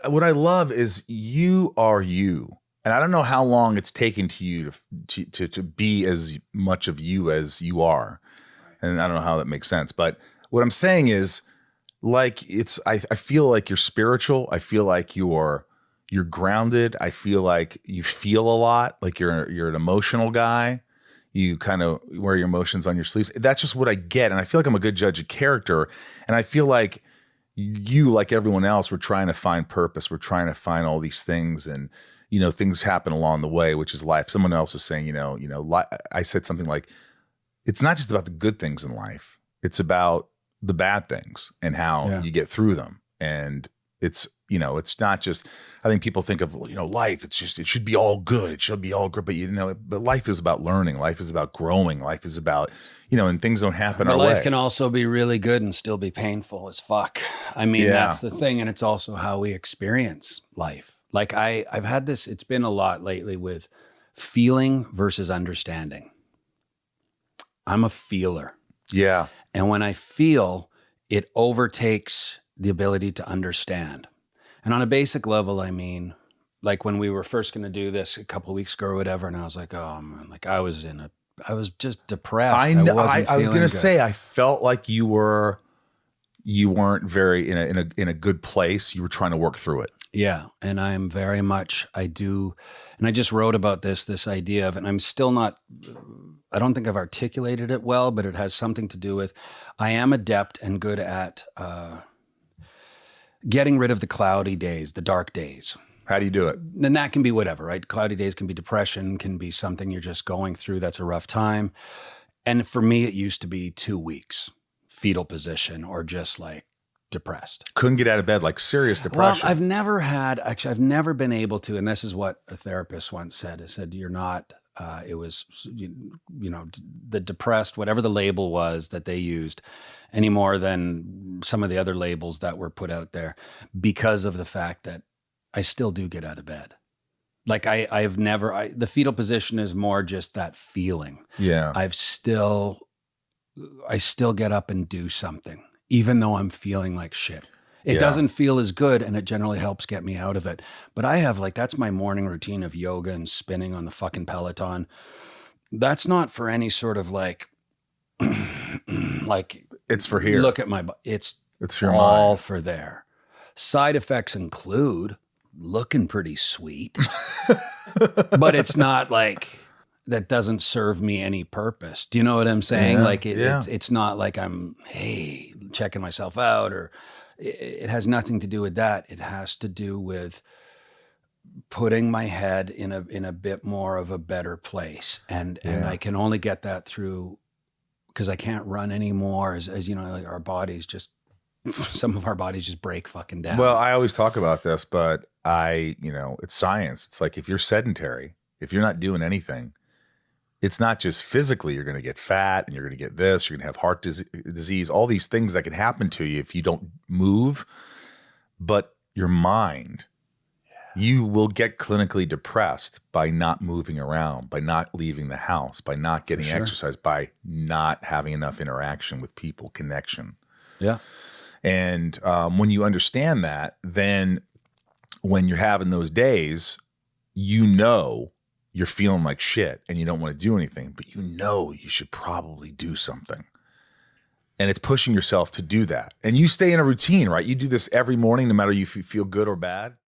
what I love is you are you. And I don't know how long it's taken to you to be as much of you as you are. And I don't know how that makes sense. But what I'm saying is, like, I feel like you're spiritual. I feel like you're grounded. I feel like you feel a lot, like you're an emotional guy. You kind of wear your emotions on your sleeves. That's just what I get. And I feel like I'm a good judge of character. And I feel like you, like everyone else, we're trying to find purpose. We're trying to find all these things, and things happen along the way, which is life. Someone else was saying, I said something like, it's not just about the good things in life. It's about the bad things and how you get through them. And it's not just, I think people think of, life, it should be all good. It should be all good. But, but life is about learning. Life is about growing. Life is about, and things don't happen our way. Life can also be really good and still be painful as fuck. I mean, that's the thing. And it's also how we experience life. Like I've had this, it's been a lot lately with feeling versus understanding. I'm a feeler. Yeah. And when I feel, it overtakes the ability to understand. And on a basic level, I mean, like when we were first going to do this a couple of weeks ago or whatever, and I was like, oh man, like I was just depressed. I know. I was going to say, I felt like you weren't very in a good place. You were trying to work through it. Yeah. And I'm very much, I do. And I just wrote about this idea of, and I'm still not, I don't think I've articulated it well, but it has something to do with, I am adept and good at getting rid of the cloudy days, the dark days. How do you do it? And that can be whatever, right? Cloudy days can be depression, can be something you're just going through. That's a rough time. And for me, it used to be 2 weeks, fetal position, or just like depressed. Couldn't get out of bed, like serious depression. Well, I've never been able to, and this is what a therapist once said. It said, you're not, it was, the depressed, whatever the label was that they used, any more than some of the other labels that were put out there, because of the fact that I still do get out of bed. Like the fetal position is more just that feeling. Yeah. I still get up and do something, even though I'm feeling like shit. It doesn't feel as good, and it generally helps get me out of it. But I have that's my morning routine of yoga and spinning on the fucking Peloton. That's not for any sort of like it's for here. Look at my, it's for your all mind. for there. Side effects include looking pretty sweet, but it's not like that doesn't serve me any purpose. Do you know what I'm saying? Yeah, it's not like I'm, hey, checking myself out, or it has nothing to do with that. It has to do with putting my head in a bit more of a better place. And I can only get that through, because I can't run anymore, as you know, like our bodies just, some of our bodies just break fucking down. Well, I always talk about this, but it's science. It's like, if you're sedentary, if you're not doing anything, it's not just physically, you're going to get fat and you're going to get this, you're going to have heart disease, all these things that can happen to you if you don't move, but your mind, you will get clinically depressed by not moving around, by not leaving the house, by not getting exercise, by not having enough interaction with people, connection. Yeah. And when you understand that, then when you're having those days, you're feeling like shit and you don't want to do anything, but you should probably do something. And it's pushing yourself to do that. And you stay in a routine, right? You do this every morning, no matter if you feel good or bad.